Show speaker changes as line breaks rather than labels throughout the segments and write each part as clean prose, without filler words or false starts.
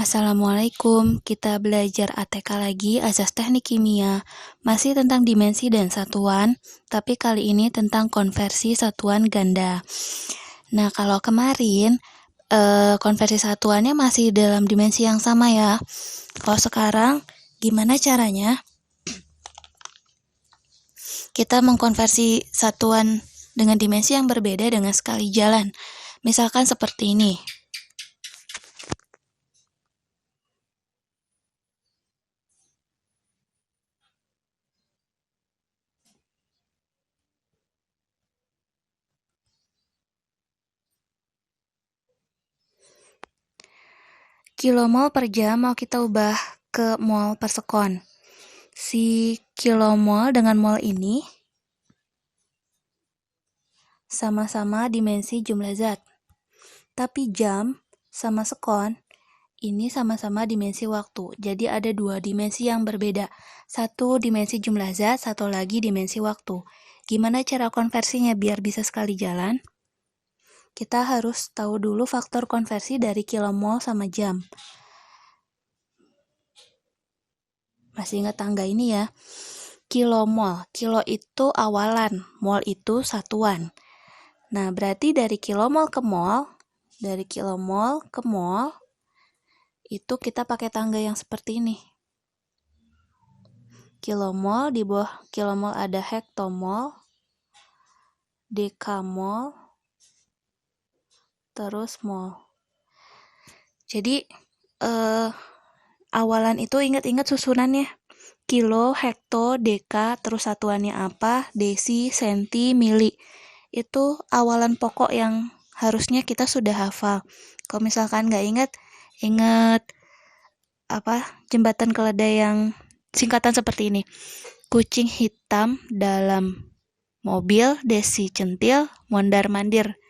Assalamualaikum, kita belajar ATK lagi, Azas Teknik Kimia. Masih tentang dimensi dan satuan, tapi kali ini tentang konversi satuan ganda. Nah, kalau kemarin, konversi satuannya masih dalam dimensi yang sama ya. Kalau sekarang, gimana caranya? Kita mengkonversi satuan dengan dimensi yang berbeda dengan skala jalan. Misalkan seperti ini. Kilomol per jam mau kita ubah ke mol per sekon. Si kilomol dengan mol ini sama-sama dimensi jumlah zat. Tapi jam sama sekon ini sama-sama dimensi waktu. Jadi ada dua dimensi yang berbeda. Satu dimensi jumlah zat, satu lagi dimensi waktu. Gimana cara konversinya biar bisa sekali jalan? Kita harus tahu dulu faktor konversi dari kilomol sama jam. Masih ingat tangga ini ya? Kilomol. Kilo itu awalan, mol itu satuan. Nah, berarti dari kilomol ke mol, itu kita pakai tangga yang seperti ini. Kilomol, di bawah kilomol ada hektomol, dekamol, terus mol. Jadi, awalan itu ingat-ingat susunannya. Kilo, hekto, deka, terus satuannya apa, desi, senti, mili. Itu awalan pokok yang harusnya kita sudah hafal. Kalau misalkan nggak ingat jembatan keledai yang singkatan seperti ini. Kucing hitam dalam mobil, desi centil, mondar mandir,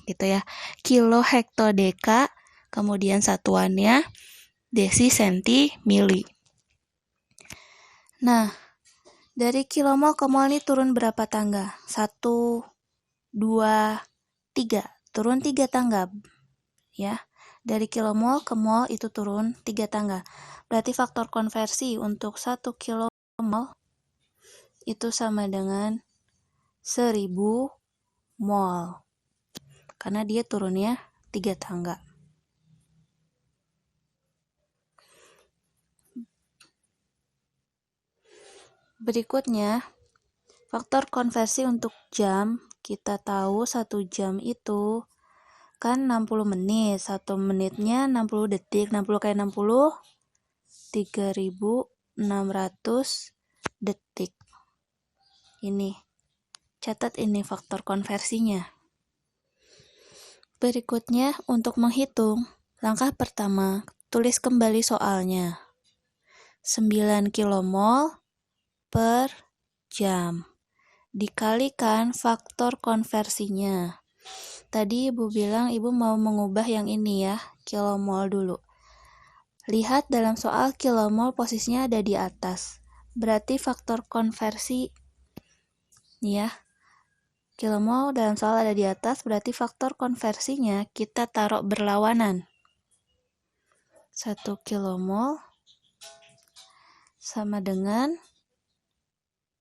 gitu ya. Kilo, hekto, deka, kemudian satuannya desi, senti, mili. Nah, dari kilomol ke mol ini turun berapa tangga? 1, 2, 3. Turun 3 tangga. Ya. Dari kilomol ke mol itu turun 3 tangga. Berarti faktor konversi untuk 1 kilomol itu sama dengan 1000 mol. Karena dia turunnya 3 tangga. Berikutnya, faktor konversi untuk jam. Kita tahu 1 jam itu kan 60 menit. 1 menitnya 60 detik. 60 kali 60, 3600 detik. Ini. Catat ini faktor konversinya. Berikutnya, untuk menghitung, langkah pertama, tulis kembali soalnya. 9 kilomol per jam. Dikalikan faktor konversinya. Tadi Ibu bilang Ibu mau mengubah yang ini ya, kilomol dulu. Lihat dalam soal kilomol posisinya ada di atas. Berarti faktor konversi, nih ya, kilomol dalam soal ada di atas, berarti faktor konversinya kita taruh berlawanan. 1 kilomol sama dengan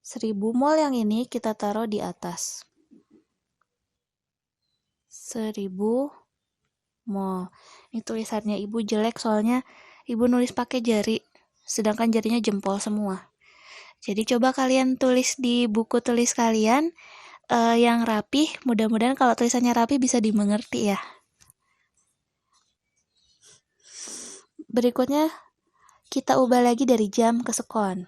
1000 mol yang ini kita taruh di atas. 1000 mol. Ini tulisannya Ibu jelek soalnya Ibu nulis pakai jari, sedangkan jarinya jempol semua. Jadi coba kalian tulis di buku tulis kalian yang rapih. Mudah-mudahan kalau tulisannya rapih bisa dimengerti ya. Berikutnya kita ubah lagi dari jam ke sekon.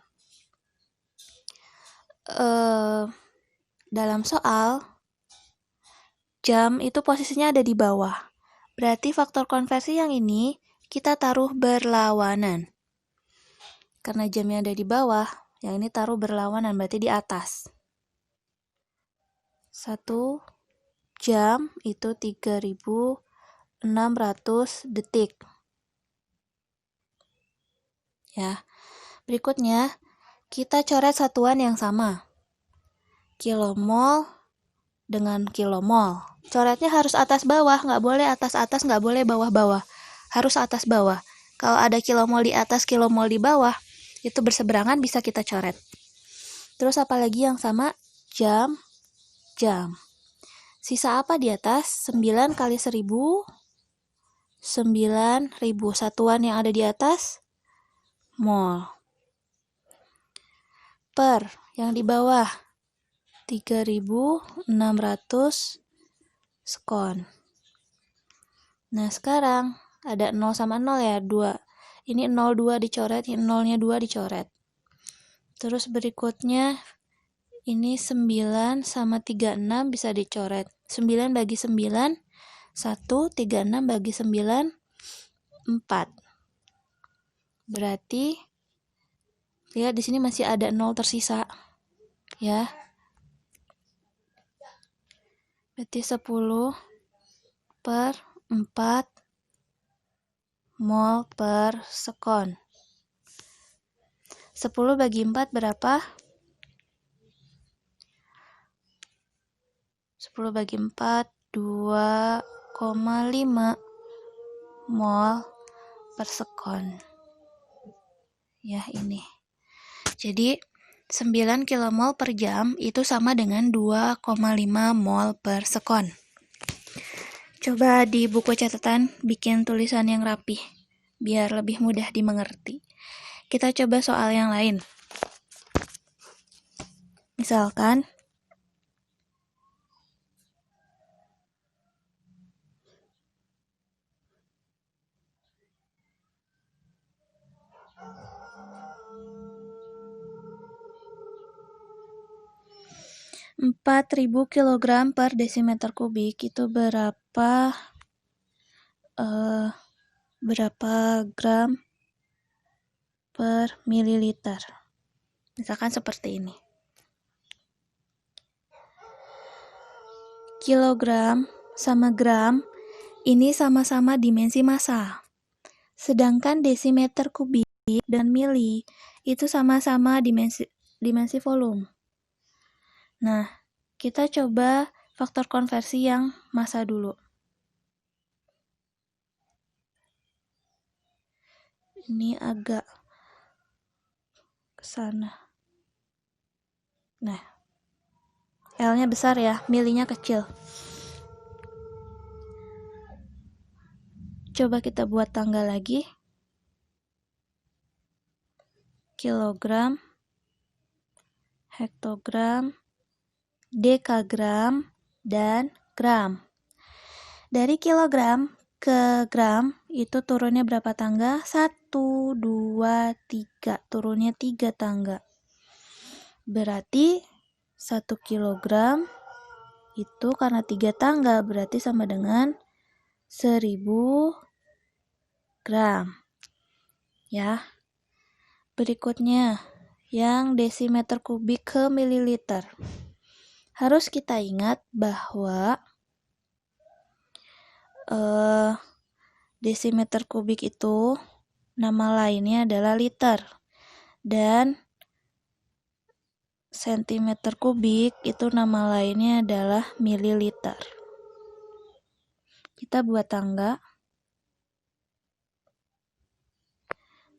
Dalam soal, jam itu posisinya ada di bawah. Berarti faktor konversi yang ini kita taruh berlawanan. Karena jamnya ada di bawah, yang ini taruh berlawanan, berarti di atas. 1 jam itu 3600 detik. Ya. Berikutnya, kita coret satuan yang sama. Kilomol dengan kilomol. Coretnya harus atas bawah, nggak boleh atas-atas, nggak boleh bawah-bawah. Harus atas bawah. Kalau ada kilomol di atas, kilomol di bawah, itu berseberangan, bisa kita coret. Terus apalagi yang sama? Jam. Sisa apa di atas? 9 kali 1000. 9.000. Satuan yang ada di atas? Mol. Per yang di bawah? 3.600 sekon. Nah, sekarang ada 0 sama 0 ya, 2. Ini 0,2 dicoret, ini 0-nya 2 dicoret. Terus berikutnya, ini 9 sama 36 bisa dicoret. 9 bagi 9, 1, 36 bagi 9, 4. Berarti, lihat di sini masih ada 0 tersisa. Ya. Berarti 10 per 4 mol per sekon. 10 bagi 4 berapa? 10 bagi 4, 2,5 mol per sekon. Ya, ini. Jadi, 9 kilomol per jam itu sama dengan 2,5 mol per sekon. Coba di buku catatan bikin tulisan yang rapih, biar lebih mudah dimengerti. Kita coba soal yang lain. Misalkan, (4.000 kg per desimeter kubik itu berapa gram per mililiter? Misalkan seperti ini. Kilogram sama gram ini sama-sama dimensi massa. Sedangkan desimeter kubik dan mili itu sama-sama dimensi volume. Nah, kita coba faktor konversi yang massa dulu. Ini agak ke sana. Nah, L-nya besar ya, milinya kecil. Coba kita buat tangga lagi. Kilogram, hektogram, dekagram, dan gram. Dari kilogram ke gram itu turunnya berapa tangga? 1, 2, 3. Turunnya 3 tangga. Berarti 1 kilogram itu karena 3 tangga berarti sama dengan 1000 gram. Ya. Berikutnya yang desimeter kubik ke mililiter. Harus kita ingat bahwa desimeter kubik itu nama lainnya adalah liter, dan sentimeter kubik itu nama lainnya adalah mililiter. Kita buat tangga.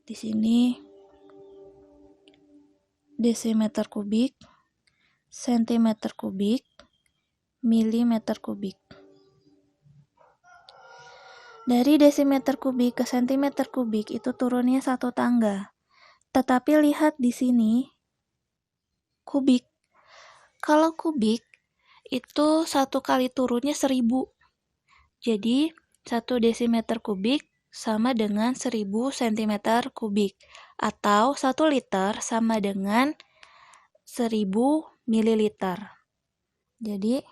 Di sini desimeter kubik, sentimeter kubik, milimeter kubik. Dari desimeter kubik ke sentimeter kubik itu turunnya 1 tangga. Tetapi lihat di sini kubik. Kalau kubik itu 1 kali turunnya 1000. Jadi 1 desimeter kubik sama dengan 1000 cm kubik. Atau 1 liter sama dengan 1000 mililiter. Jadi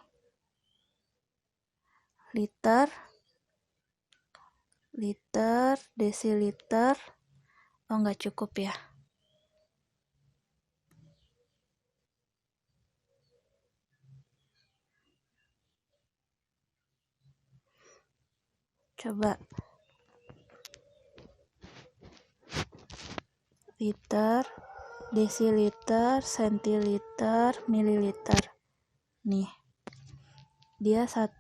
liter, desiliter, nggak cukup ya. Coba. Liter, desiliter, sentiliter, mililiter. Nih. Dia 1,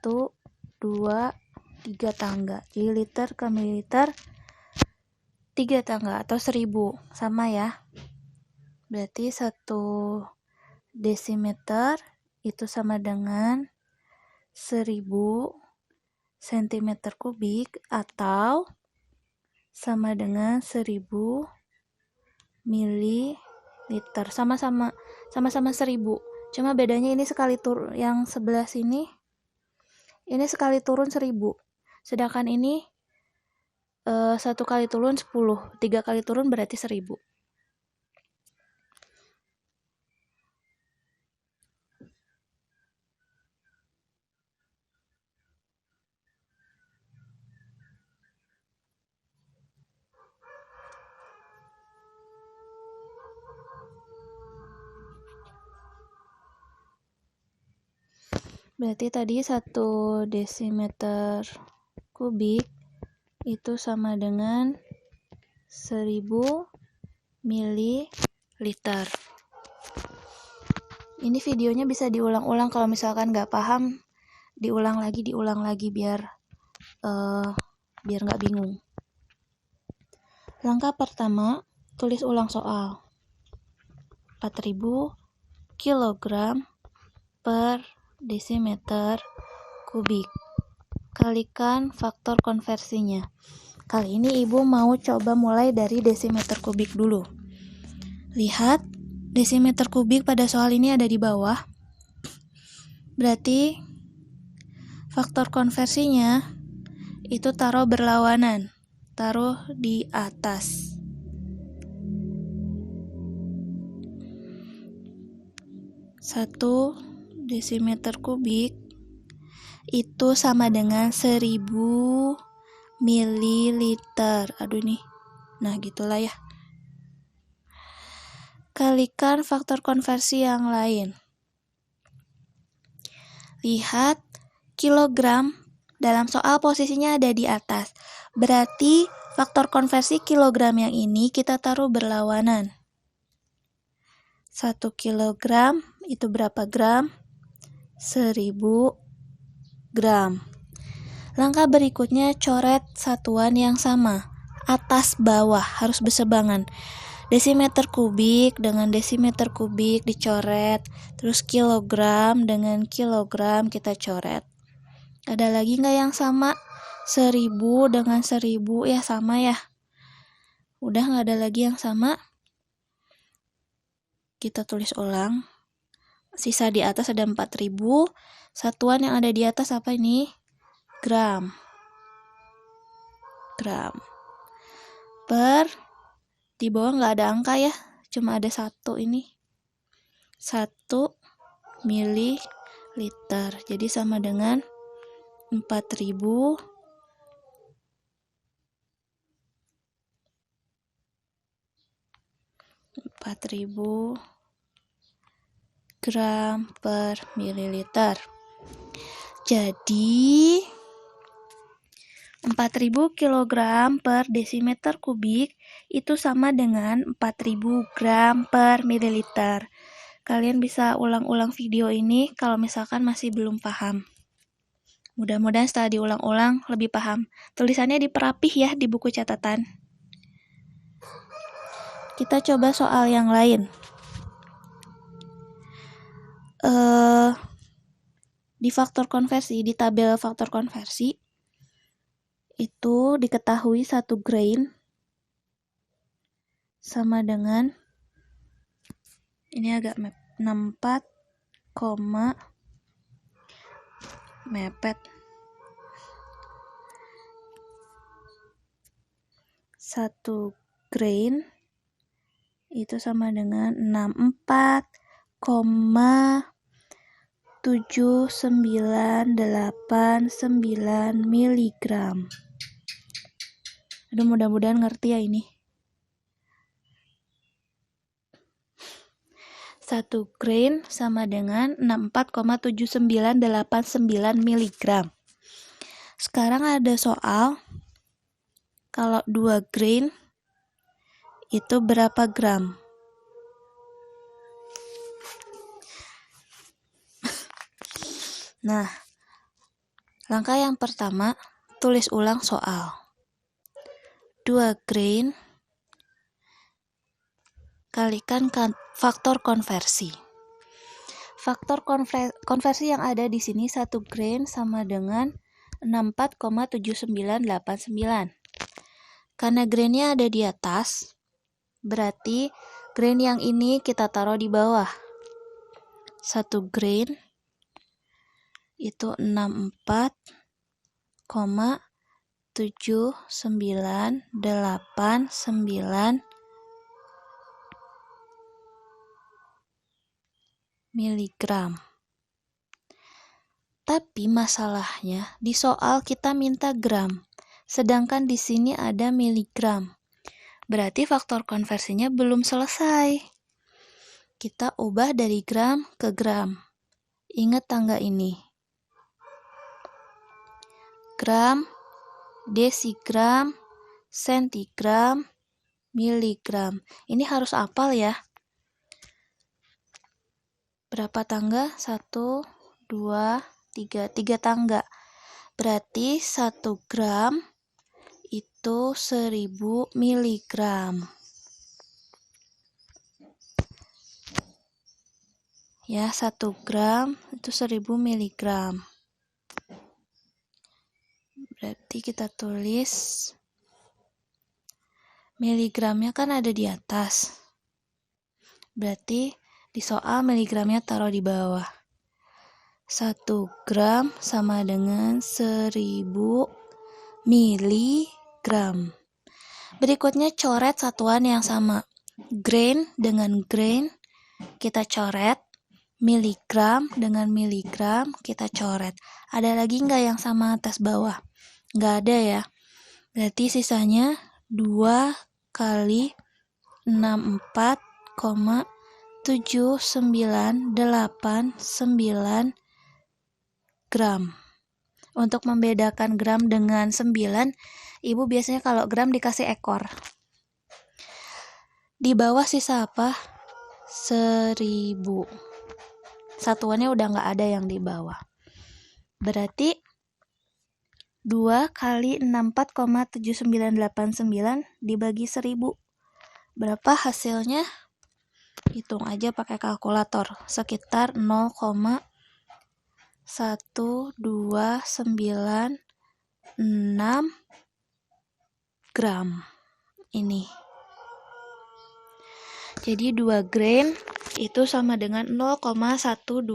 2, 3 tangga. Jadi liter ke mililiter 3 tangga atau 1000, sama ya. Berarti 1 desimeter itu sama dengan 1000 cm kubik atau sama dengan 1000 mililiter. Sama-sama 1000. Cuma bedanya ini sekali turun, yang sebelah sini ini sekali turun 1000. Sedangkan ini 1 kali turun 10, 3 kali turun berarti 1000. Berarti tadi 1 desimeter kubik itu sama dengan 1000 mililiter. Ini videonya bisa diulang-ulang, kalau misalkan nggak paham, diulang lagi biar nggak bingung. Langkah pertama, tulis ulang soal. 4000 kg per desimeter kubik. Kalikan faktor konversinya. Kali ini Ibu mau coba mulai dari desimeter kubik dulu. Lihat, desimeter kubik pada soal ini ada di bawah. Berarti faktor konversinya itu taruh berlawanan, taruh di atas. Satu desimeter kubik itu sama dengan 1000 mililiter. Aduh nih. Nah, gitulah ya. Kalikan faktor konversi yang lain. Lihat, kilogram dalam soal posisinya ada di atas. Berarti faktor konversi kilogram yang ini kita taruh berlawanan. 1 kilogram itu berapa gram? 1000 gram. Langkah berikutnya, coret satuan yang sama. Atas bawah harus bersebangan. Desimeter kubik dengan desimeter kubik dicoret. Terus kilogram dengan kilogram kita coret. Ada lagi nggak yang sama? 1000 dengan 1000 ya sama ya. Udah nggak ada lagi yang sama. Kita tulis ulang. Sisa di atas ada 4000. Satuan yang ada di atas apa ini? Gram. Per, di bawah nggak ada angka ya, cuma ada 1 ini. 1 mililiter. Jadi sama dengan 4000 gram per mililiter. Jadi 4000 kg per desimeter kubik itu sama dengan 4000 gram per mililiter. Kalian bisa ulang-ulang video ini kalau misalkan masih belum paham. Mudah-mudahan setelah diulang-ulang lebih paham. Tulisannya diperapih ya di buku catatan. Kita coba soal yang lain. Di faktor konversi, di tabel faktor konversi, itu diketahui 1 grain sama dengan, ini agak 64, mepet. 1 grain itu sama dengan 64,7989 miligram. Aduh, mudah-mudahan ngerti ya ini. 1 grain sama dengan 64,7989 miligram. Sekarang ada soal, kalau 2 grain itu berapa gram? Nah, langkah yang pertama, tulis ulang soal. 2 grain kalikan faktor konversi. Faktor konversi yang ada di sini 1 grain sama dengan 64,7989. Karena grainnya ada di atas, berarti grain yang ini kita taruh di bawah. 1 grain itu 64,7989 miligram. Tapi masalahnya di soal kita minta gram, sedangkan di sini ada miligram. Berarti faktor konversinya belum selesai. Kita ubah dari gram ke gram. Ingat tangga ini. Gram, desigram, sentigram, miligram. Ini harus hafal ya. Berapa tangga? 1, 2, 3. 3 tangga. Berarti 1 gram itu 1000 miligram. Ya, 1 gram itu 1000 miligram. Berarti kita tulis miligramnya kan ada di atas. Berarti di soal miligramnya taruh di bawah. 1 gram sama dengan 1000 miligram. Berikutnya coret satuan yang sama. Grain dengan grain kita coret. Miligram dengan miligram kita coret. Ada lagi nggak yang sama atas bawah? Nggak ada ya. Berarti sisanya 2 kali 64,7989 gram. Untuk membedakan gram dengan 9, Ibu biasanya kalau gram dikasih ekor. Di bawah sisa apa? 1000. Satuannya udah nggak ada yang di bawah. Berarti 2 kali 64,7989 dibagi 1000. Berapa hasilnya? Hitung aja pakai kalkulator. Sekitar 0,1296 gram. Ini. Jadi 2 grain itu sama dengan 0,1296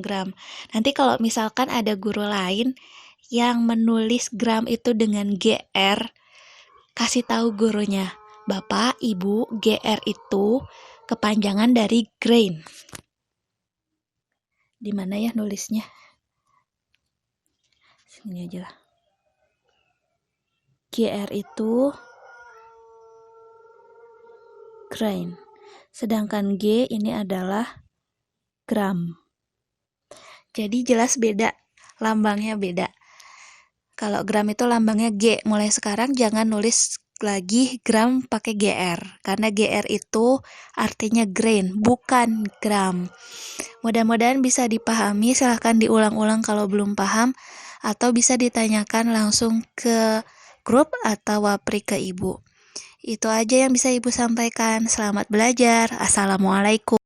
gram. Nanti kalau misalkan ada guru lain yang menulis gram itu dengan GR, kasih tahu gurunya, Bapak, Ibu, GR itu kepanjangan dari grain. Di mana ya nulisnya? Sini aja lah. GR itu grain. Sedangkan G ini adalah gram. Jadi jelas beda, lambangnya beda. Kalau gram itu lambangnya G. Mulai sekarang jangan nulis lagi gram pakai GR. Karena GR itu artinya grain, bukan gram. Mudah-mudahan bisa dipahami. Silahkan diulang-ulang kalau belum paham. Atau bisa ditanyakan langsung ke grup atau wapri ke Ibu. Itu aja yang bisa Ibu sampaikan. Selamat belajar. Assalamualaikum.